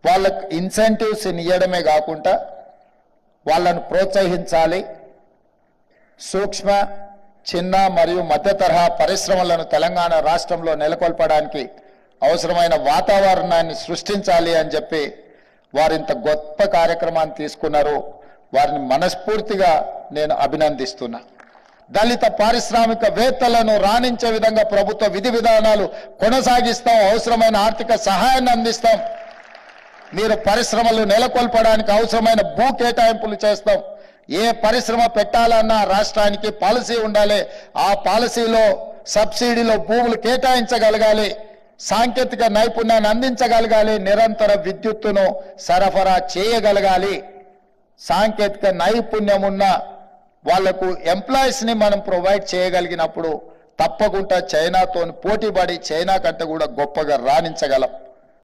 వాళ్ళకు ఇన్సెంటివ్స్ ఇవ్వడమే కాకుండా వాళ్ళను ప్రోత్సహించాలి. సూక్ష్మ, చిన్న మరియు మధ్య తరహా పరిశ్రమలను తెలంగాణ రాష్ట్రంలో నెలకొల్పడానికి అవసరమైన వాతావరణాన్ని సృష్టించాలి అని చెప్పి వారింత గొప్ప కార్యక్రమాన్ని తీసుకున్నారు. వారిని మనస్ఫూర్తిగా నేను అభినందిస్తున్నా. దళిత పారిశ్రామికవేత్తలను రాణించే విధంగా ప్రభుత్వ విధి విధానాలు కొనసాగిస్తాం. అవసరమైన ఆర్థిక సహాయాన్ని అందిస్తాం. మీరు పరిశ్రమలు నెలకొల్పడానికి అవసరమైన భూ కేటాయింపులు చేస్తాం. ఏ పరిశ్రమ పెట్టాలన్నా రాష్ట్రానికి పాలసీ ఉండాలి. ఆ పాలసీలో సబ్సిడీలో భూములు కేటాయించగలగాలి. సాంకేతిక నైపుణ్యాన్ని అందించగలగాలి. నిరంతర విద్యుత్తును సరఫరా చేయగలగాలి. సాంకేతిక నైపుణ్యం ఉన్న వాళ్లకు ఎంప్లాయీస్ని మనం ప్రొవైడ్ చేయగలిగినప్పుడు తప్పకుండా చైనాతో పోటీపడి చైనా కంటే కూడా గొప్పగా రాణించగలం.